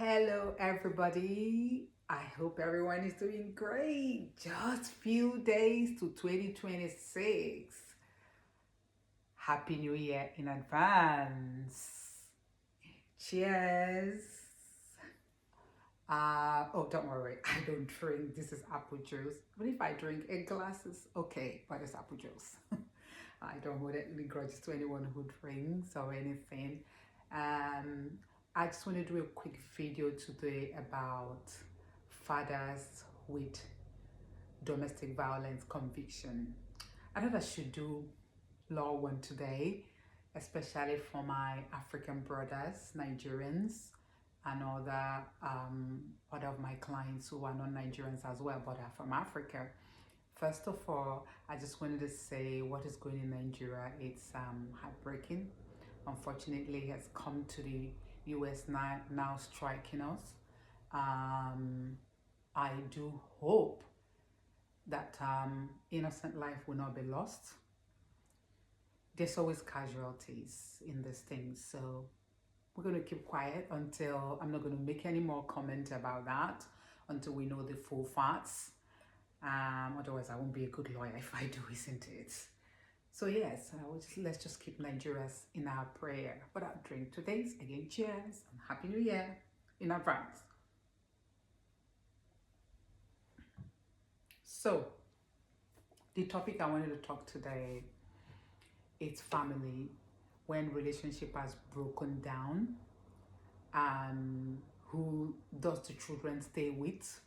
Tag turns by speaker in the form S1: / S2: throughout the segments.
S1: Hello, everybody. I hope everyone is doing great. Just few days to 2026. Happy New Year in advance. Cheers. Oh, don't worry. I don't drink. This is apple juice. But if I drink 8 glasses, okay, but it's apple juice. I don't hold any grudges to anyone who drinks or anything. Um, I just want to do a quick video today about fathers with domestic violence conviction. I thought I should do law one today, especially for my African brothers, Nigerians, and other of my clients who are not Nigerians as well, but are from Africa. First of all, I just wanted to say what is going in Nigeria. It's heartbreaking. Unfortunately, it has come to the US now striking us. I do hope that innocent life will not be lost. There's always casualties in these things, so we're going to keep quiet until I'm not going to make any more comment about that until we know the full facts. Otherwise, I won't be a good lawyer if I do, isn't it? So yes, let's just keep Nigerians in our prayer. But I'll drink today's again. Cheers and Happy New Year in advance. So the topic I wanted to talk today is family when relationship has broken down. Who does the children stay with?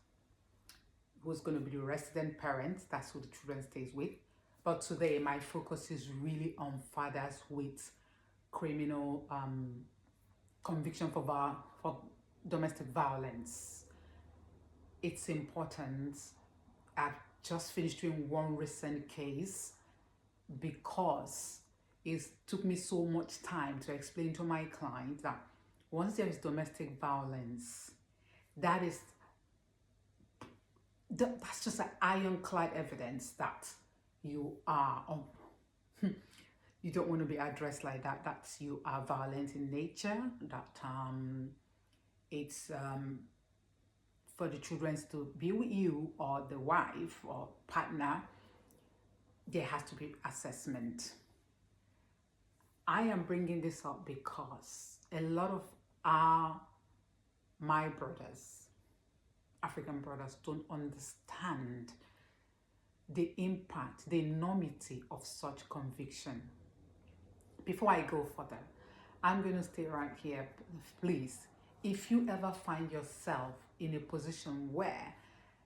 S1: Who's going to be the resident parents? That's who the children stays with. But today my focus is really on fathers with criminal conviction for domestic violence. It's important. I've just finished doing one recent case because it took me so much time to explain to my client that once there is domestic violence, that's just an ironclad evidence that you are you don't want to be addressed like that. That you are violent in nature. That it's for the children to be with you or the wife or partner. There has to be assessment. I am bringing this up because a lot of my brothers, African brothers, don't understand the impact, the enormity of such conviction. Before I go further, I'm going to stay right here. Please, if you ever find yourself in a position where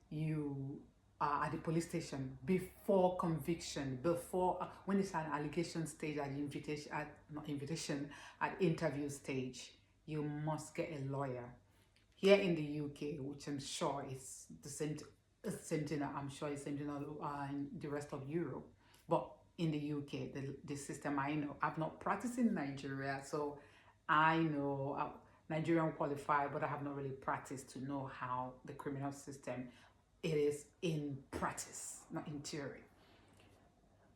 S1: you are at the police station before conviction, before when it's an allegation stage, at at interview stage, you must get a lawyer. Here in the UK, which I'm sure is the same thing. I'm sure it's the same thing in the rest of Europe, but in the UK, the system I know, I've not practiced in Nigeria, so I know Nigerian qualified, but I have not really practiced to know how the criminal system it is in practice, not in theory.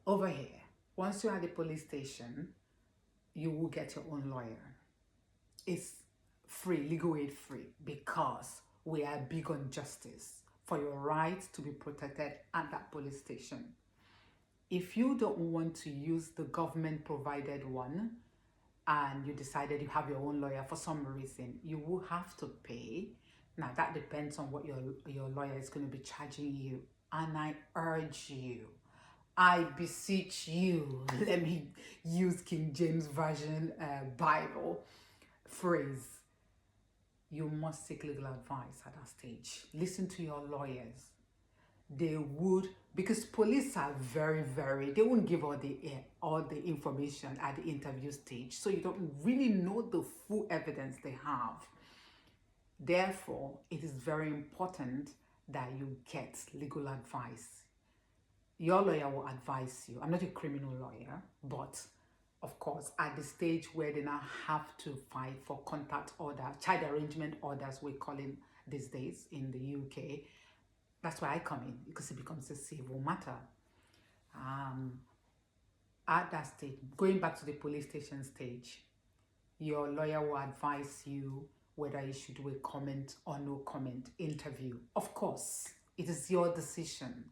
S1: Over here, once you're at the police station, you will get your own lawyer. It's free, legal aid free, because we are big on justice for your right to be protected at that police station. If you don't want to use the government provided one and you decided you have your own lawyer for some reason, you will have to pay. Now that depends on what your lawyer is going to be charging you. And I urge you, I beseech you, let me use King James Version Bible phrase. You must seek legal advice at that stage. Listen to your lawyers. They would, because police are they won't give all the information at the interview stage, so you don't really know the full evidence they have. Therefore, it is very important that you get legal advice. Your lawyer will advise you. I'm not a criminal lawyer, but of course, at the stage where they now have to fight for contact order, child arrangement orders, we call it these days in the UK, that's where I come in, because it becomes a civil matter. At that stage, going back to the police station stage, your lawyer will advise you whether you should do a comment or no comment interview. Of course, it is your decision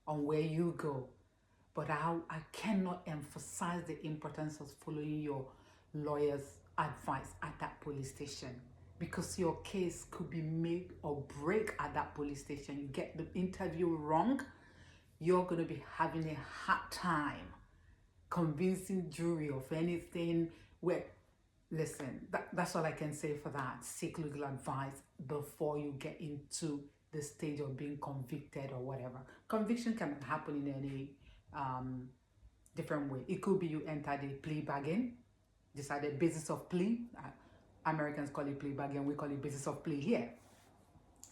S1: on where you go, but I cannot emphasize the importance of following your lawyer's advice at that police station, because your case could be make or break at that police station. You get the interview wrong, you're going to be having a hard time convincing jury of anything. Where, listen, that's all I can say for that. Seek legal advice before you get into the stage of being convicted or whatever. Conviction can happen in any different way. It could be you entered a plea bargain, decided basis of plea. Americans call it plea bargain, we call it basis of plea here.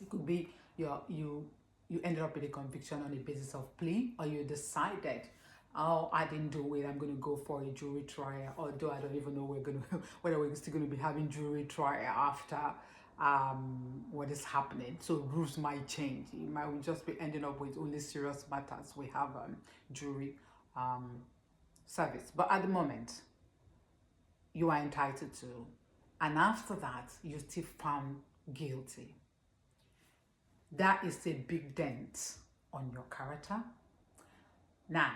S1: It could be you ended up with a conviction on the basis of plea, or you decided, oh, I didn't do it, I'm going to go for a jury trial, although I don't even know whether we're still going to be having jury trial after what is happening. So rules might change. You might just be ending up with only serious matters we have jury service. But at the moment, you are entitled to, and after that, you're still found guilty. That is a big dent on your character. Now,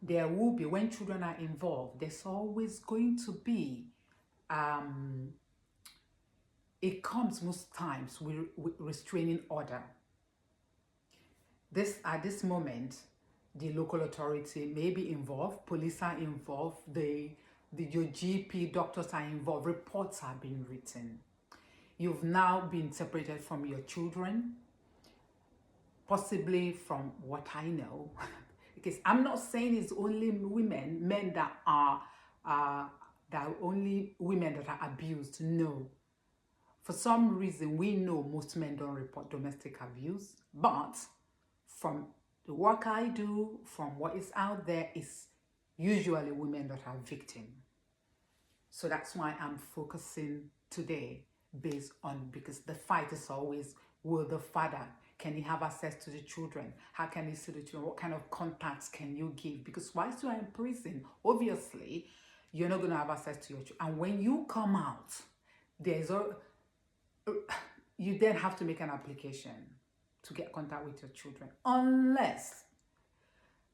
S1: there will be, when children are involved, there's always going to be, it comes most times with restraining order. At this moment, the local authority may be involved, police are involved, your GP, doctors are involved, reports are being written. You've now been separated from your children, possibly, from what I know, because I'm not saying it's only men that are only women that are abused. No. For some reason, we know most men don't report domestic abuse, but from the work I do, from what is out there, is usually women that are victims. So that's why I'm focusing today based on, because the fight is always, will the father, can he have access to the children? How can he see the children? What kind of contacts can you give? Because whilst you are in prison, obviously, you're not going to have access to your children. And when you come out, you then have to make an application to get contact with your children. Unless,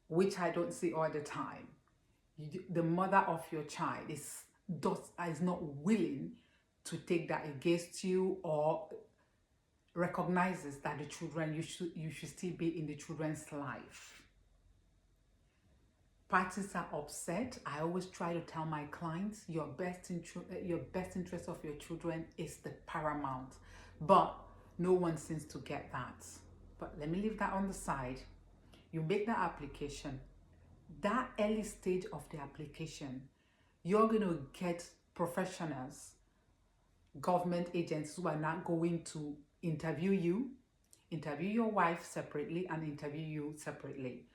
S1: which I don't see all the time, the mother of your child is not willing to take that against you, or recognizes that the children, you should still be in the children's life. Parties are upset. I always try to tell my clients, your best interest of your children is the paramount, but no one seems to get that. But let me leave that on the side. You make the application. That early stage of the application, you're going to get professionals, government agents who are not going to interview your wife separately, and interview you separately.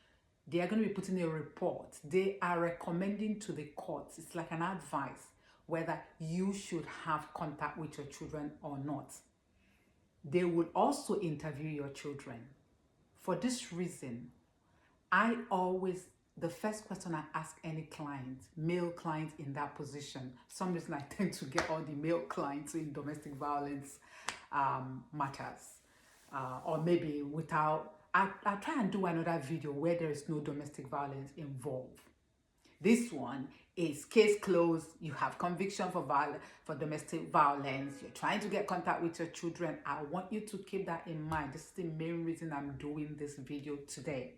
S1: They are going to be putting a report. They are recommending to the courts. It's like an advice whether you should have contact with your children or not. They will also interview your children. For this reason, the first question I ask any client, male client in that position, for some reason I tend to get all the male clients in domestic violence matters, or maybe without, I'll try and do another video where there is no domestic violence involved. This one is case closed. You have conviction for domestic violence. You're trying to get contact with your children. I want you to keep that in mind. This is the main reason I'm doing this video today.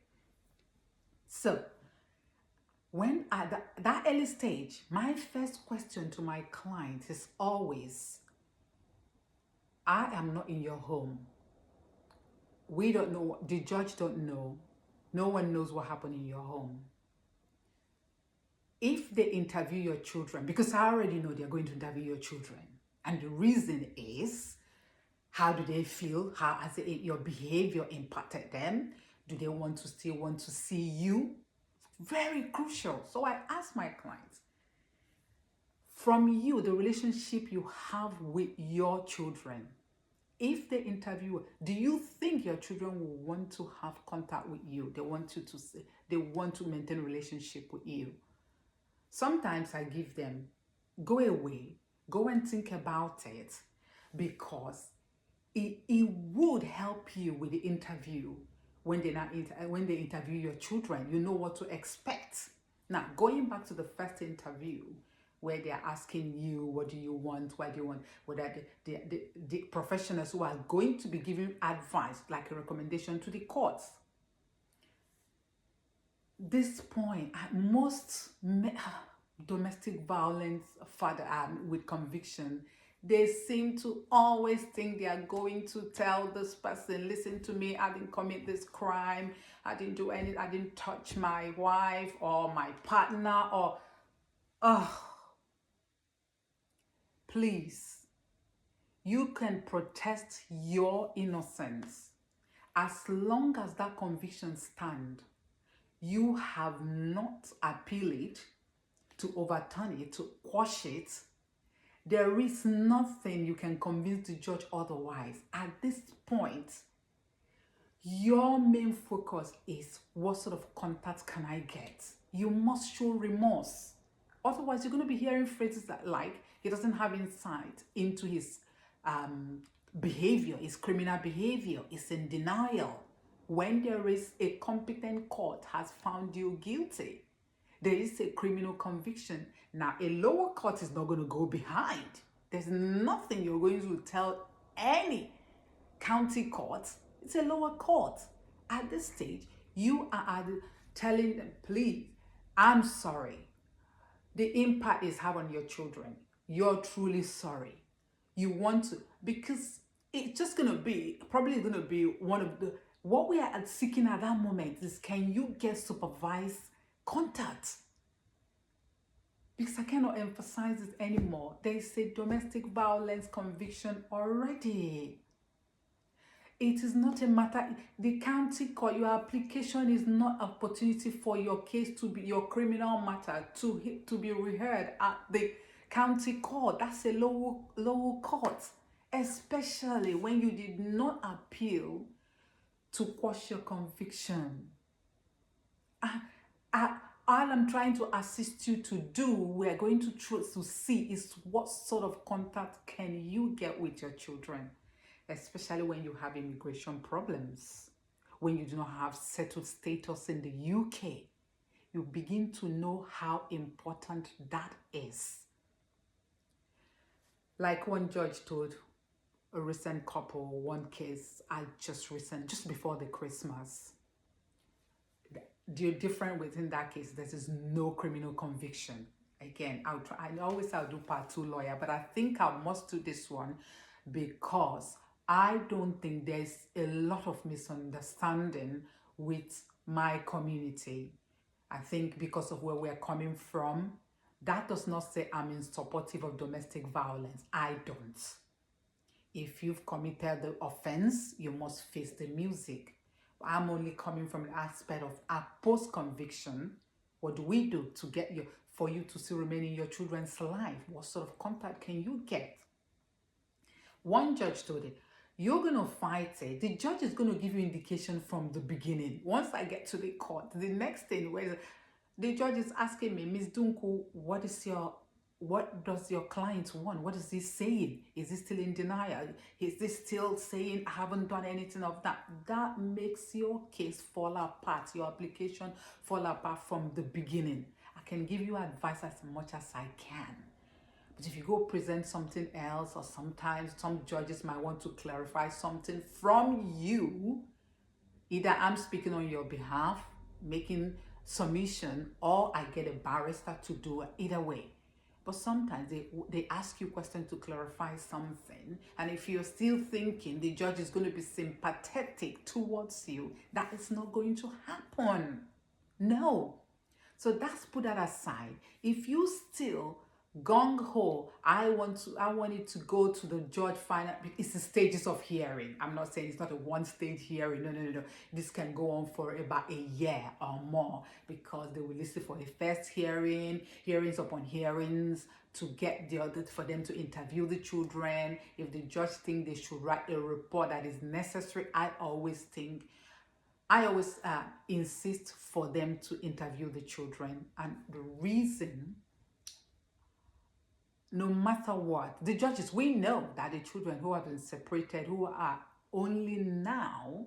S1: So, when at that early stage, my first question to my clients is always, I am not in your home. We don't know, the judge don't know. No one knows what happened in your home. If they interview your children, because I already know they're going to interview your children, and the reason is, how do they feel? How has your behavior impacted them? Do they still want to see you? Very crucial. So I ask my clients, from you, the relationship you have with your children, if they interview, do you think your children will want to have contact with you? They want to maintain a relationship with you. Sometimes I give them, go away, go and think about it. because it would help you with the interview when when they interview your children. You know what to expect. Now, going back to the first interview, where they're asking you, what do you want, why do you want, whether the professionals who are going to be giving advice, like a recommendation to the courts. This point, most domestic violence father with conviction, they seem to always think they are going to tell this person, listen to me, I didn't commit this crime, I didn't do anything, I didn't touch my wife or my partner, or please, you can protest your innocence as long as that conviction stands. You have not appealed it to overturn it, to quash it. There is nothing you can convince the judge otherwise. At this point, your main focus is, what sort of contact can I get? You must show remorse. Otherwise, you're going to be hearing phrases that, like, he doesn't have insight into his behavior, his criminal behavior, is in denial. When there is a competent court has found you guilty, there is a criminal conviction. Now, a lower court is not going to go behind. There's nothing you're going to tell any county court. It's a lower court. At this stage, you are telling them, please, I'm sorry. The impact is have on your children. You're truly sorry. You want to, because it's just going to be, probably going to be one of the, what we are seeking at that moment is, can you get supervised contact? Because I cannot emphasize this anymore. There is a domestic violence conviction already. It is not a matter, the county court, your application is not an opportunity for your case to be, your criminal matter to be reheard at the county court. That's a lower court, especially when you did not appeal to quash your conviction. All I'm trying to assist you to do, we're going to see, is what sort of contact can you get with your children, especially when you have immigration problems, when you do not have settled status in the UK. You begin to know how important that is. Like one judge told a recent couple, one case just before the Christmas. The difference within that case, there is no criminal conviction. Again, I'll do part 2 lawyer, but I think I must do this one because I don't think there's a lot of misunderstanding with my community. I think because of where we're coming from, that does not say I'm in supportive of domestic violence. I don't. If you've committed the offense, you must face the music. I'm only coming from the aspect of our post-conviction. What do we do to get you, for you to still remain in your children's life? What sort of contact can you get? One judge told it, you're going to fight it. The judge is going to give you indication from the beginning. Once I get to the court, the next thing where the judge is asking me, Ms. Dunku, what does your client want? What is he saying? Is he still in denial? Is he still saying, I haven't done anything of that? That makes your case fall apart, your application fall apart from the beginning. I can give you advice as much as I can. But if you go present something else, or sometimes some judges might want to clarify something from you, either I'm speaking on your behalf, making submission, or I get a barrister to do it. Either way. But sometimes they ask you questions to clarify something, and if you're still thinking the judge is going to be sympathetic towards you, that is not going to happen. No. So that's, put that aside. If you still gung-ho, I want it to go to the judge final. It's the stages of hearing. I'm not saying it's not a one-stage hearing. No. This can go on for about a year or more, because they will listen for a first hearing, hearings upon hearings, to get the other, for them to interview the children. If the judge thinks they should write a report that is necessary, I always insist for them to interview the children. And the reason no matter what, the judges, we know that the children who have been separated, who are only now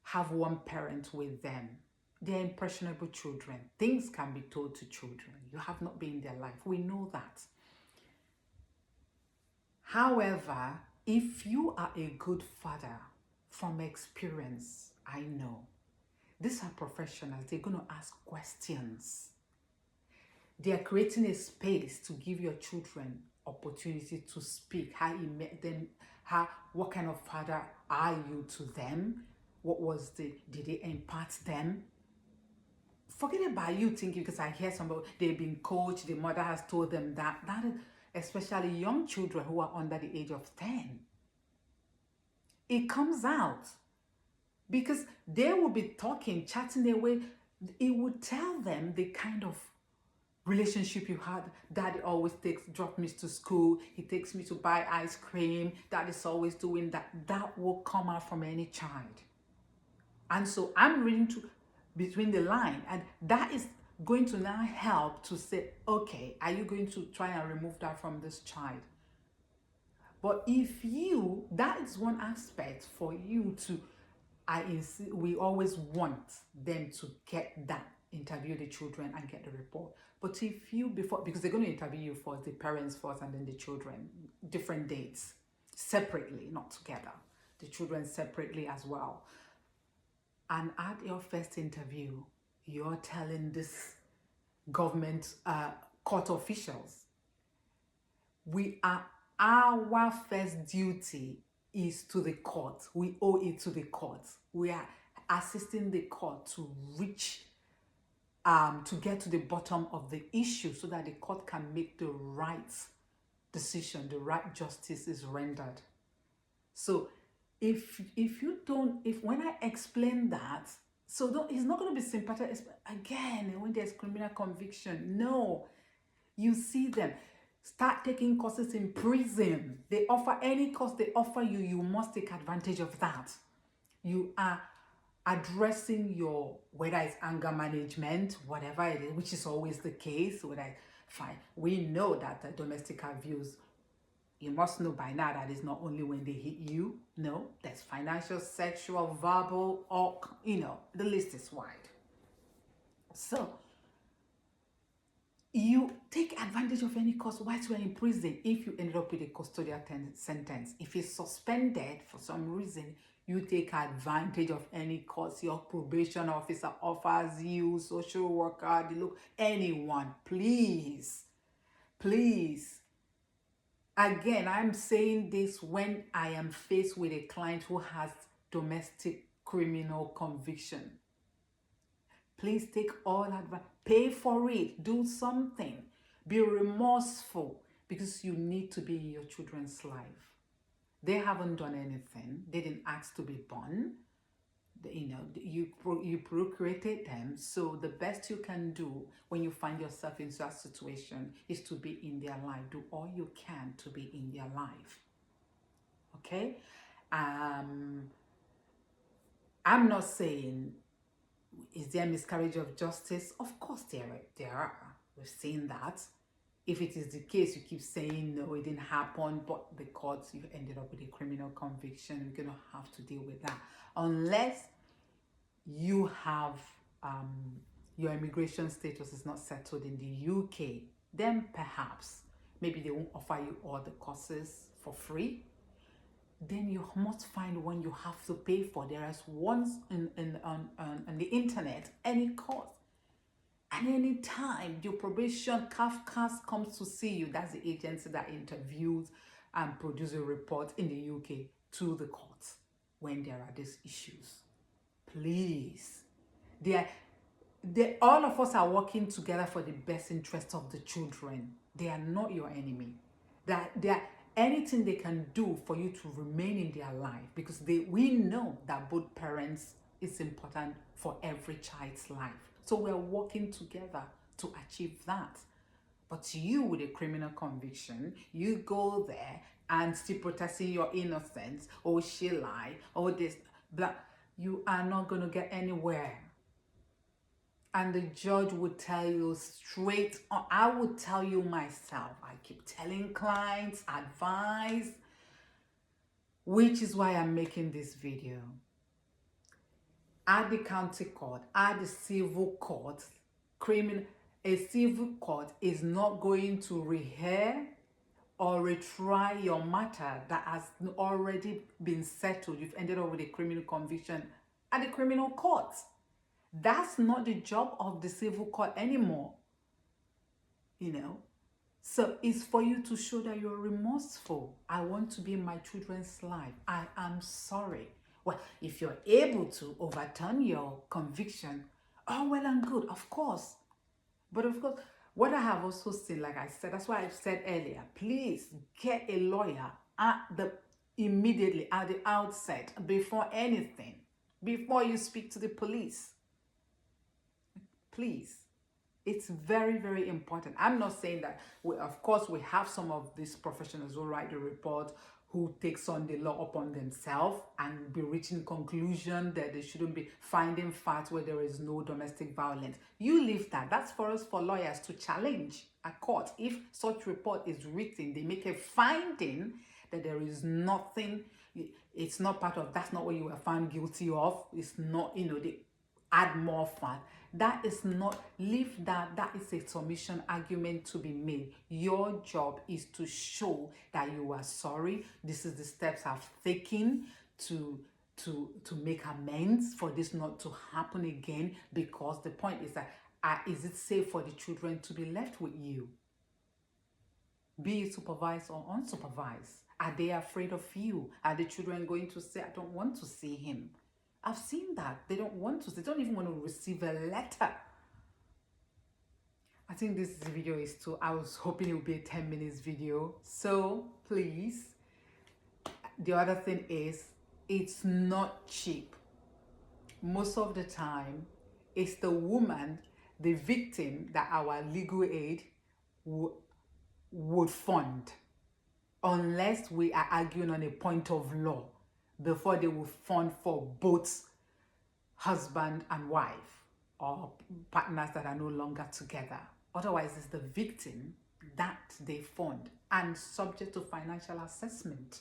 S1: have one parent with them, they're impressionable children. Things can be told to children. You have not been in their life. We know that. However, if you are a good father, from experience, I know these are professionals. They're going to ask questions. They are creating a space to give your children opportunity to speak. How you met them, what kind of father are you to them? Did they impart them? Forget about you thinking, because I hear somebody, they've been coached, the mother has told them that is, especially young children who are under the age of 10. It comes out because they will be talking, chatting their way. It would tell them the kind of relationship you had. Daddy always drop me to school. He takes me to buy ice cream. Daddy's always doing that. That will come out from any child. And so I'm reading between the line, and that is going to now help to say, okay, are you going to try and remove that from this child? But if that is one aspect for you to, we always want them to get that, interview the children and get the report. But if you, because they're going to interview you first, the parents first, and then the children, different dates, separately, not together, the children separately as well. And at your first interview, you're telling this government court officials, our first duty is to the court. We owe it to the court. We are assisting the court to reach, to get to the bottom of the issue so that the court can make the right decision, the right justice is rendered. So when I explain that, so it's not going to be sympathetic. Again, when there's criminal conviction, no, you see them. Start taking courses in prison. They offer any course they offer you, you must take advantage of that. You are addressing whether it's anger management, whatever it is, which is always the case. Fine. We know that domestic abuse, you must know by now that it's not only when they hit you. No, there's financial, sexual, verbal, or, the list is wide. So, you take advantage of any course whilst you're in prison. If you ended up with a custodial sentence, if it's suspended for some reason, you take advantage of any course your probation officer offers you, social worker, anyone, please. Again, I'm saying this when I am faced with a client who has domestic criminal conviction. Please take all advice. Pay for it. Do something. Be remorseful, because you need to be in your children's life. They haven't done anything. They didn't ask to be born. You procreated them. So the best you can do when you find yourself in that situation is to be in their life. Do all you can to be in their life. Okay? I'm not saying, is there miscarriage of justice? Of course there are. We've seen that. If it is the case, you keep saying, no, it didn't happen, but because you ended up with a criminal conviction, you're going to have to deal with that. Unless you have, your immigration status is not settled in the UK, then perhaps, maybe they won't offer you all the courses for free. Then you must find one you have to pay for. There is ones on the internet, any course. And any time your probation CAFCAS comes to see you, that's the agency that interviews and produces a report in the UK to the courts when there are these issues. Please. All of us are working together for the best interest of the children. They are not your enemy. Anything they can do for you to remain in their life, because we know that both parents is important for every child's life. So we're working together to achieve that. But you, with a criminal conviction, you go there and still protesting your innocence, or she lied, or this, blah, you are not going to get anywhere. And the judge would tell you straight on. I would tell you myself. I keep telling clients, advice, which is why I'm making this video. At the county court, at the civil court, a civil court is not going to rehear or retry your matter that has already been settled. You've ended up with a criminal conviction at the criminal court. That's not the job of the civil court anymore. So it's for you to show that you're remorseful. I want to be in my children's life. I am sorry. Well, if you're able to overturn your conviction, oh, well and good, of course. But of course, what I have also seen, like I said, that's why I said earlier, please get a lawyer immediately at the outset, before anything, before you speak to the police. Please. It's very, very important. I'm not saying that, of course, we have some of these professionals who write the report, who takes on the law upon themselves and be reaching conclusion that they shouldn't be finding facts where there is no domestic violence. You leave that. That's for us, for lawyers, to challenge a court. If such report is written, they make a finding that there is nothing, it's not part of, that's not what you were found guilty of. It's not, they add more fat. That is not, leave that. That is a submission argument to be made. Your job is to show that you are sorry. This is the steps I've taken to make amends for this not to happen again, because the point is that is it safe for the children to be left with you? Be it supervised or unsupervised. Are they afraid of you? Are the children going to say, I don't want to see him? I've seen that. They don't want to. They don't even want to receive a letter. I think this video is too, I was hoping it would be a 10 minutes video. So please, the other thing is, it's not cheap. Most of the time, it's the woman, the victim, that our legal aid would fund, unless we are arguing on a point of law, before they will fund for both husband and wife or partners that are no longer together. Otherwise, it's the victim that they fund, and subject to financial assessment.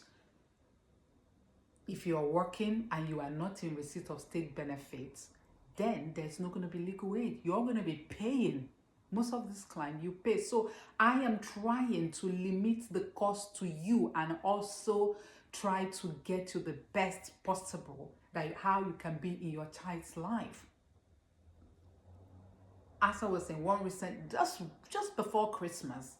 S1: If you're working and you are not in receipt of state benefits, then there's not going to be legal aid. You're going to be paying. Most of this client, you pay. So I am trying to limit the cost to you, and also try to get you the best possible, that how you can be in your child's life. As I was saying, one recent, just before Christmas,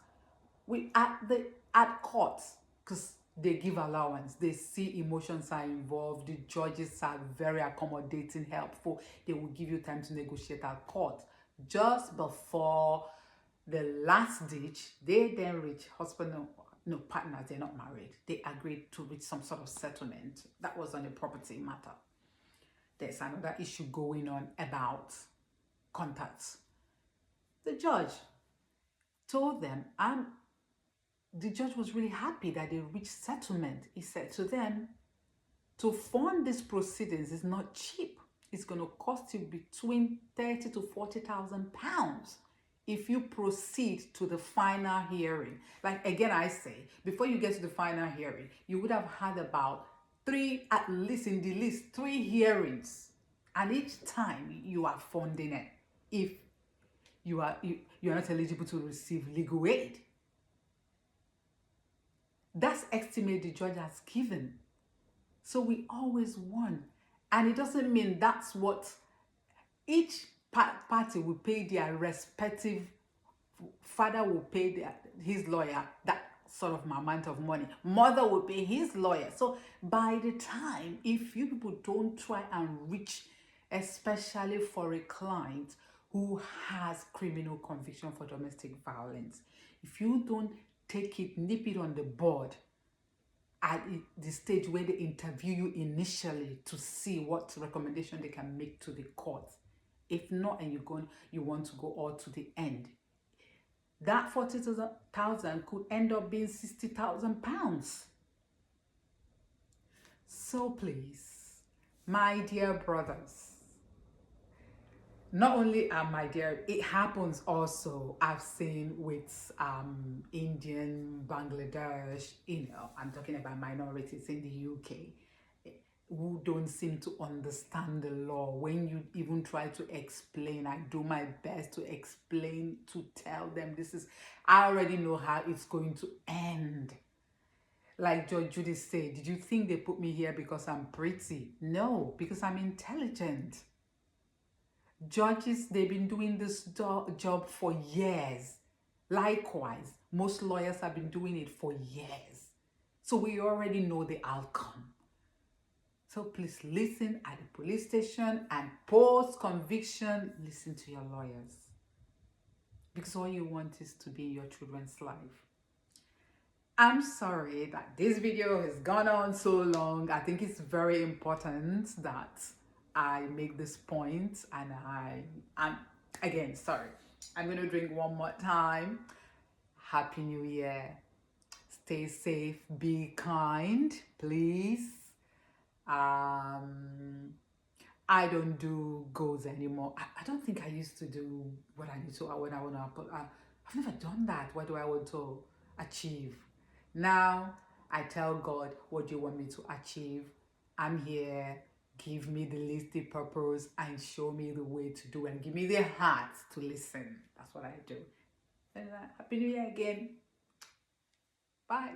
S1: we at court, because they give allowance, they see emotions are involved, the judges are very accommodating, helpful, they will give you time to negotiate at court. Just before the last ditch, they then reach partners, they're not married. They agreed to reach some sort of settlement. That was on a property matter. There's another issue going on about contacts. The judge told them, the judge was really happy that they reached settlement. He said to them, to fund these proceedings is not cheap. It's going to cost you between 30 to 40,000 pounds if you proceed to the final hearing. Like, again, I say, before you get to the final hearing, you would have had about at least 3 hearings. And each time you are funding it, if you are not eligible to receive legal aid. That's estimate the judge has given. So we always won. And it doesn't mean that's what each party will pay their respective, father will pay his lawyer that sort of amount of money. Mother will pay his lawyer. So by the time, if you people don't try and reach, especially for a client who has criminal conviction for domestic violence, if you don't take it, nip it on the bud at the stage where they interview you initially to see what recommendation they can make to the court. If not, and you want to go all to the end, that 40,000 could end up being 60,000 pounds. So please, my dear brothers, not only my dear, it happens also. I've seen with Indian, Bangladesh, I'm talking about minorities in the UK who don't seem to understand the law. When you even try to explain, I do my best to explain, to tell them I already know how it's going to end. Like Judge Judy said, did you think they put me here because I'm pretty? No, because I'm intelligent. Judges, they've been doing this job for years. Likewise, most lawyers have been doing it for years. So we already know the outcome. So please listen at the police station, and post conviction, listen to your lawyers. Because all you want is to be in your children's life. I'm sorry that this video has gone on so long. I think it's very important that I make this point, and I'm again sorry. I'm gonna drink one more time. Happy New Year. Stay safe, be kind, please. I don't do goals anymore. I don't think I used to do what I need to when I want to. I've never done that. What do I want to achieve? Now I tell God, what do you want me to achieve? I'm here. Give me the listed purpose and show me the way to do, and give me the heart to listen. That's what I do. And Happy New Year again. Bye.